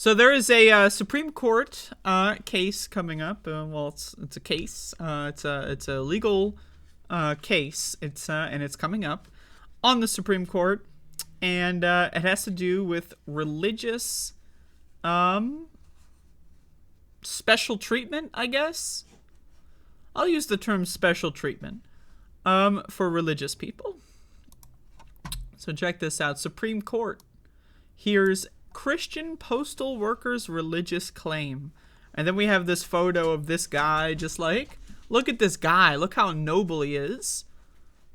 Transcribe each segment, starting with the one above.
So there is a Supreme Court case coming up. Well, it's a case. It's a legal case. It's coming up on the Supreme Court, and it has to do with religious special treatment. I guess I'll use the term special treatment for religious people. So check this out. Supreme Court hears Christian postal workers' religious claim. And then we have this photo of this guy just like, look at this guy. Look how noble he is.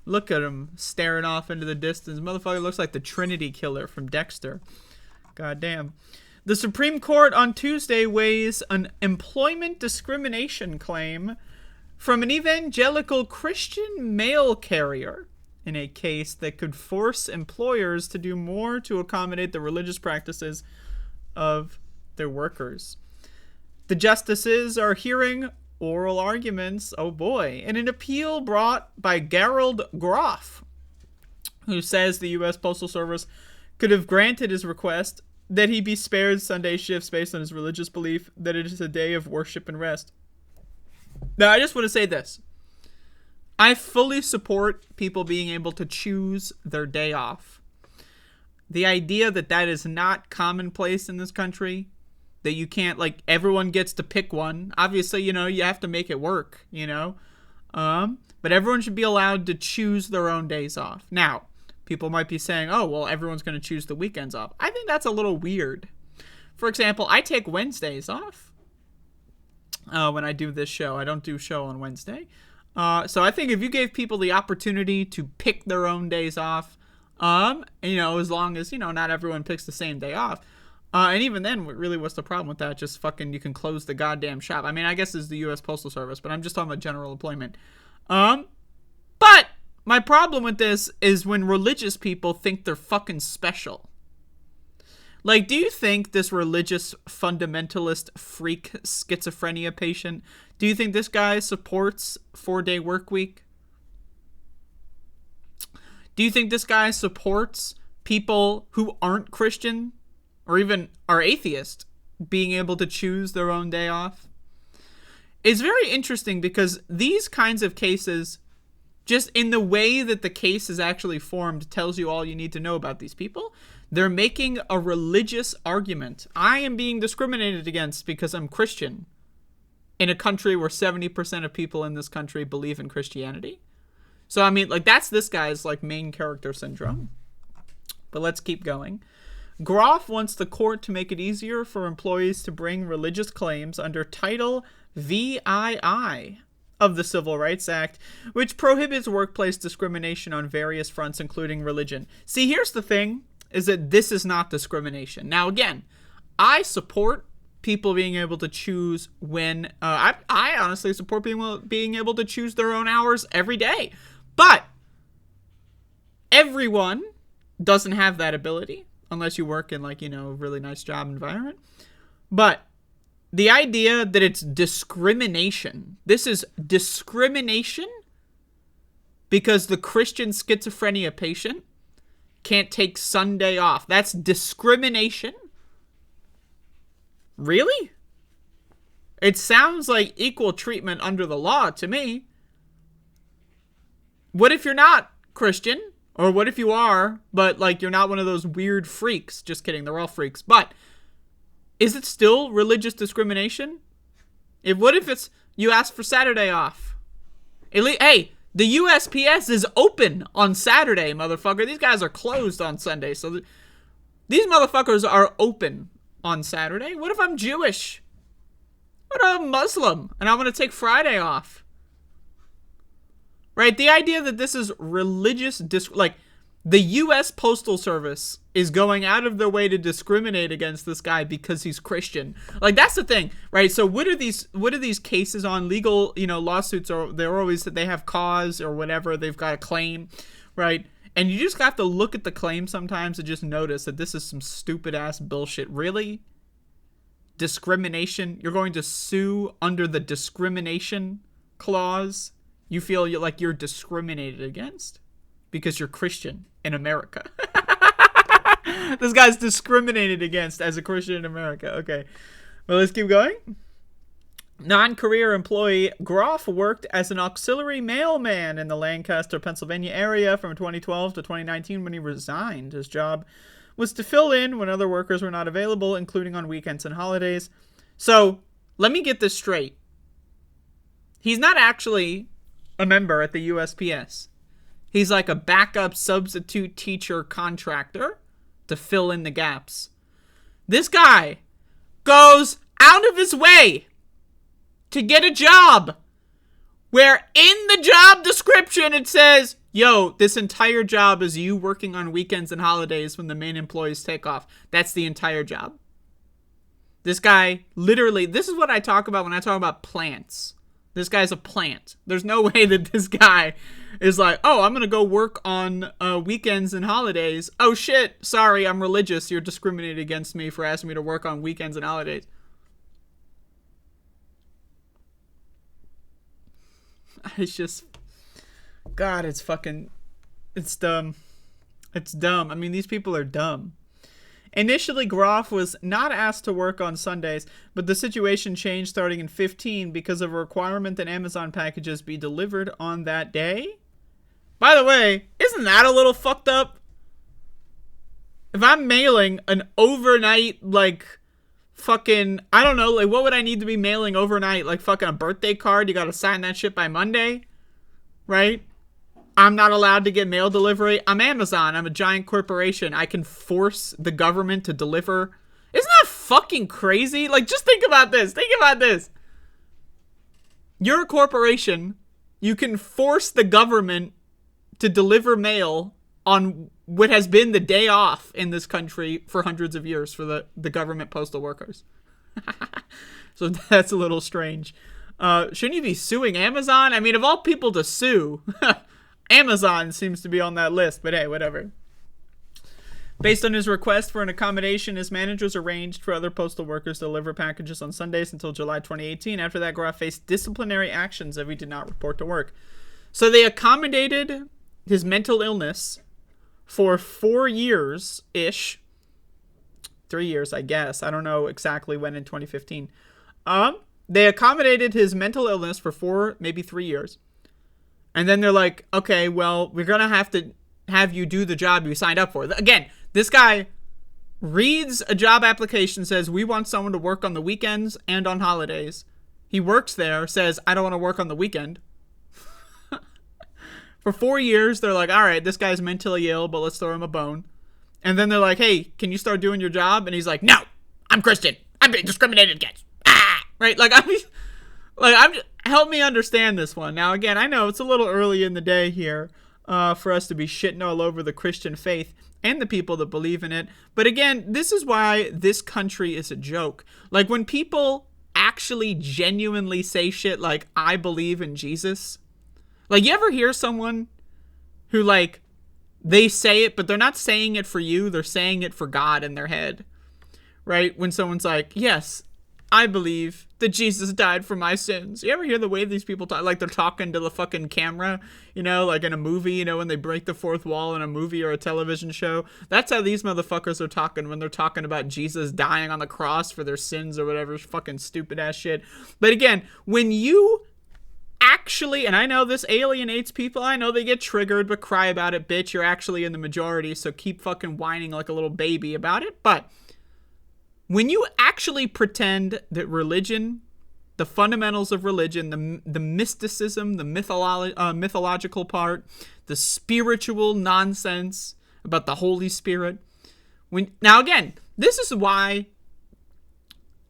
Look at him staring off into the distance. Motherfucker looks like the Trinity killer from Dexter. God damn. The Supreme Court on Tuesday weighs an employment discrimination claim from an evangelical Christian mail carrier in a case that could force employers to do more to accommodate the religious practices of their workers. The justices are hearing oral arguments, oh boy, in an appeal brought by Gerald Groff, who says the U.S. Postal Service could have granted his request that he be spared Sunday shifts based on his religious belief that it is a day of worship and rest. Now, I just want to say this. I fully support people being able to choose their day off. The idea that that is not commonplace in this country, that you can't, like, everyone gets to pick one. Obviously, you know, you have to make it work, you know. But everyone should be allowed to choose their own days off. Now, people might be saying, oh, well, everyone's going to choose the weekends off. I think that's a little weird. For example, I take Wednesdays off when I do this show. I don't do show on Wednesday. So I think if you gave people the opportunity to pick their own days off, you know, as long as, you know, not everyone picks the same day off. And even then, really, what's the problem with that? Just fucking, you can close the goddamn shop. I mean, I guess it's the U.S. Postal Service, but I'm just talking about general employment. But my problem with this is when religious people think they're fucking special. Like, do you think this religious fundamentalist freak schizophrenia patient, do you think this guy supports 4-day work week? Do you think this guy supports people who aren't Christian or even are atheist being able to choose their own day off? It's very interesting because these kinds of cases, just in the way that the case is actually formed, tells you all you need to know about these people. They're making a religious argument. I am being discriminated against because I'm Christian in a country where 70% of people in this country believe in Christianity. So, I mean, like, that's this guy's, like, main character syndrome. But let's keep going. Groff wants the court to make it easier for employees to bring religious claims under Title VII of the Civil Rights Act, which prohibits workplace discrimination on various fronts, including religion. See, here's the thing, is that this is not discrimination. Now, again, I support people being able to choose when, I honestly support being able to choose their own hours every day. But everyone doesn't have that ability, unless you work in, like, you know, a really nice job environment. But the idea that it's discrimination, this is discrimination because the Christian schizophrenia patient can't take Sunday off. That's discrimination? Really? It sounds like equal treatment under the law to me. What if you're not Christian? Or what if you are, but, like, you're not one of those weird freaks? Just kidding, they're all freaks. But is it still religious discrimination? What if it's you ask for Saturday off? Hey, the USPS is open on Saturday, motherfucker. These guys are closed on Sunday. So these motherfuckers are open on Saturday. What if I'm Jewish? What if I'm Muslim and I want to take Friday off? Right? The idea that this is religious, like, the U.S. Postal Service is going out of their way to discriminate against this guy because he's Christian. Like, that's the thing, right? So what are these cases on? Legal, you know, lawsuits, or they're always that they have cause or whatever, they've got a claim, right? And you just have to look at the claim sometimes and just notice that this is some stupid ass bullshit. Really? Discrimination? You're going to sue under the discrimination clause? You feel like you're discriminated against because you're Christian in America. This guy's discriminated against as a Christian in America. Okay. Well, let's keep going. Non-career employee Groff worked as an auxiliary mailman in the Lancaster, Pennsylvania area from 2012 to 2019 when he resigned. His job was to fill in when other workers were not available, including on weekends and holidays. So, let me get this straight. He's not actually a member at the USPS. He's like a backup substitute teacher contractor to fill in the gaps. This guy goes out of his way to get a job where in the job description it says, yo, this entire job is you working on weekends and holidays when the main employees take off. That's the entire job. This guy, literally, this is what I talk about when I talk about plants. This guy's a plant. There's no way that this guy is like, oh, I'm going to go work on weekends and holidays. Oh, shit. Sorry, I'm religious. You're discriminating against me for asking me to work on weekends and holidays. It's just, God, it's dumb. It's dumb. I mean, these people are dumb. Initially, Groff was not asked to work on Sundays, but the situation changed starting in 2015 because of a requirement that Amazon packages be delivered on that day. By the way, isn't that a little fucked up? If I'm mailing an overnight, like, fucking, I don't know, like, what would I need to be mailing overnight? Like, fucking a birthday card? You gotta sign that shit by Monday? Right? I'm not allowed to get mail delivery. I'm Amazon. I'm a giant corporation. I can force the government to deliver. Isn't that fucking crazy? Like, just think about this. Think about this. You're a corporation. You can force the government to deliver mail on what has been the day off in this country for hundreds of years for the government postal workers. So that's a little strange. Shouldn't you be suing Amazon? I mean, of all people to sue, Amazon seems to be on that list, but hey, whatever. Based on his request for an accommodation, his managers arranged for other postal workers to deliver packages on Sundays until July 2018. After that, Groff faced disciplinary actions if he did not report to work. So they accommodated his mental illness for 4 years-ish. 3 years, I guess. I don't know exactly when in 2015. They accommodated his mental illness for 4, maybe 3 years. And then they're like, okay, well, we're going to have you do the job you signed up for. Again, this guy reads a job application, says, we want someone to work on the weekends and on holidays. He works there, says, I don't want to work on the weekend. For 4 years, they're like, all right, this guy's mentally ill, but let's throw him a bone. And then they're like, hey, can you start doing your job? And he's like, no, I'm Christian. I'm being discriminated against. Right? Help me understand this one. Now, again, I know it's a little early in the day here for us to be shitting all over the Christian faith and the people that believe in it. But again, this is why this country is a joke. Like, when people actually genuinely say shit like, I believe in Jesus. Like, you ever hear someone who, like, they say it, but they're not saying it for you. They're saying it for God in their head. Right? When someone's like, yes, I believe that Jesus died for my sins. You ever hear the way these people talk? Like, they're talking to the fucking camera, you know, like in a movie, you know, when they break the fourth wall in a movie or a television show. That's how these motherfuckers are talking when they're talking about Jesus dying on the cross for their sins or whatever fucking stupid ass shit. But again, when you actually, and I know this alienates people, I know they get triggered, but cry about it, bitch. You're actually in the majority, so keep fucking whining like a little baby about it. But when you actually pretend that religion, the fundamentals of religion, the mysticism, the mythological part, the spiritual nonsense about the Holy Spirit. Now again, this is why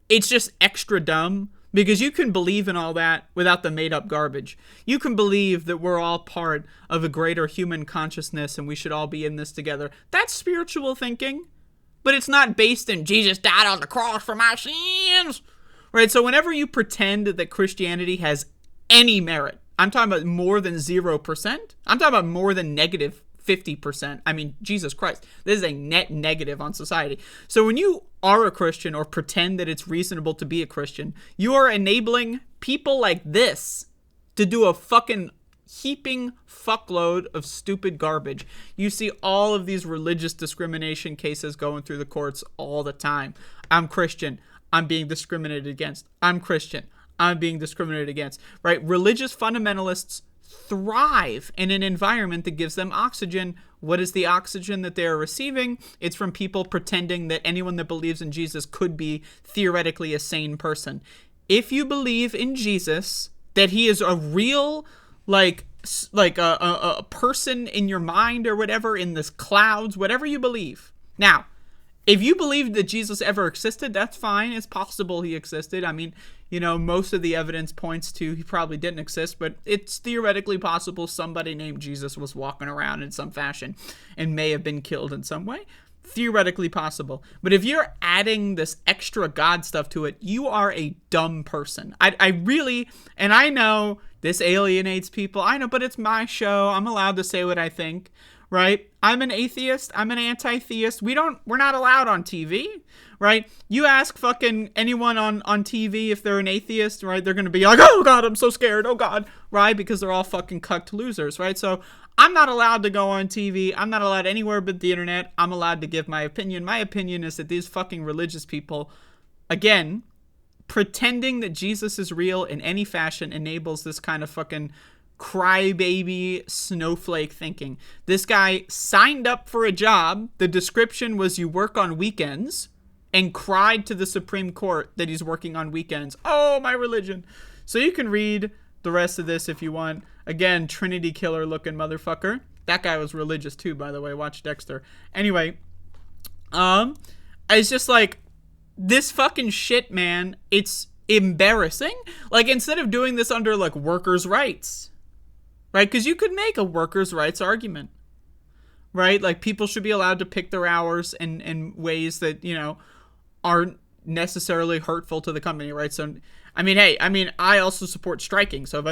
it's just extra dumb, because you can believe in all that without the made up garbage. You can believe that we're all part of a greater human consciousness and we should all be in this together. That's spiritual thinking. But it's not based in Jesus died on the cross for my sins. Right? So whenever you pretend that Christianity has any merit, I'm talking about more than 0%. I'm talking about more than negative 50%. I mean, Jesus Christ. This is a net negative on society. So when you are a Christian or pretend that it's reasonable to be a Christian, you are enabling people like this to do a fucking heaping fuckload of stupid garbage. You see all of these religious discrimination cases going through the courts all the time. I'm Christian, I'm being discriminated against. I'm Christian, I'm being discriminated against, right? Religious fundamentalists thrive in an environment that gives them oxygen. What is the oxygen that they are receiving? It's from people pretending that anyone that believes in Jesus could be theoretically a sane person. If you believe in Jesus, that he is a real, like a person in your mind or whatever, in this clouds, whatever you believe. Now, if you believe that Jesus ever existed, that's fine. It's possible he existed. I mean, you know, most of the evidence points to he probably didn't exist, but it's theoretically possible somebody named Jesus was walking around in some fashion and may have been killed in some way. Theoretically possible. But if you're adding this extra God stuff to it, you are a dumb person. I really, and I know this alienates people. I know, but it's my show. I'm allowed to say what I think. Right? I'm an atheist. I'm an anti-theist. We're not allowed on TV, right? You ask fucking anyone on TV if they're an atheist, right? They're going to be like, oh God, I'm so scared. Oh God, right? Because they're all fucking cucked losers, right? So I'm not allowed to go on TV. I'm not allowed anywhere but the internet. I'm allowed to give my opinion. My opinion is that these fucking religious people, again, pretending that Jesus is real in any fashion enables this kind of fucking crybaby snowflake thinking. This guy signed up for a job. The description was you work on weekends, and cried to the Supreme Court that he's working on weekends. Oh, my religion. So you can read the rest of this if you want. Again, Trinity killer looking motherfucker. That guy was religious too, by the way. Watch Dexter. Anyway, it's just like, this fucking shit, man. It's embarrassing. Like, instead of doing this under like workers' rights, right? Because you could make a workers' rights argument, right? Like, people should be allowed to pick their hours in ways that, you know, aren't necessarily hurtful to the company, right? So, I mean, hey, I also support striking. So if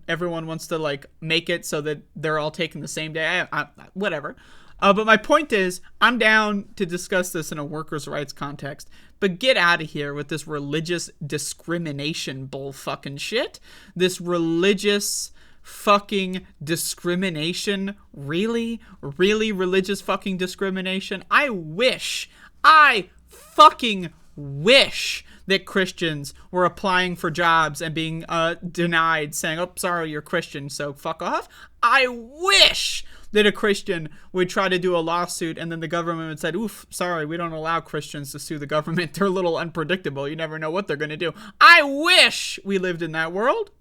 everyone wants to like make it so that they're all taking the same day, whatever. But my point is, I'm down to discuss this in a workers' rights context. But get out of here with this religious discrimination bull fucking shit. This religious fucking discrimination. Really religious fucking discrimination. I fucking wish that Christians were applying for jobs and being denied, saying, oh, sorry, you're Christian, so fuck off. I wish that a Christian would try to do a lawsuit and then the government would say, oof, sorry, we don't allow Christians to sue the government. They're a little unpredictable. You never know what they're going to do. I wish we lived in that world.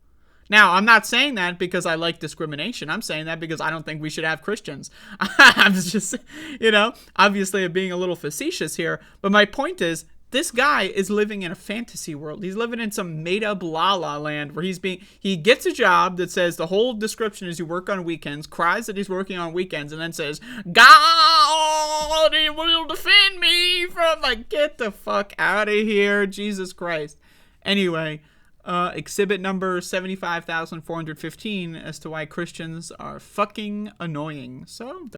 Now, I'm not saying that because I like discrimination. I'm saying that because I don't think we should have Christians. I'm just, you know, obviously I'm being a little facetious here. But my point is, this guy is living in a fantasy world. He's living in some made-up la-la land where he gets a job that says the whole description is you work on weekends, cries that he's working on weekends, and then says, God will defend me from, like, get the fuck out of here, Jesus Christ. Anyway, exhibit number 75,415 as to why Christians are fucking annoying. So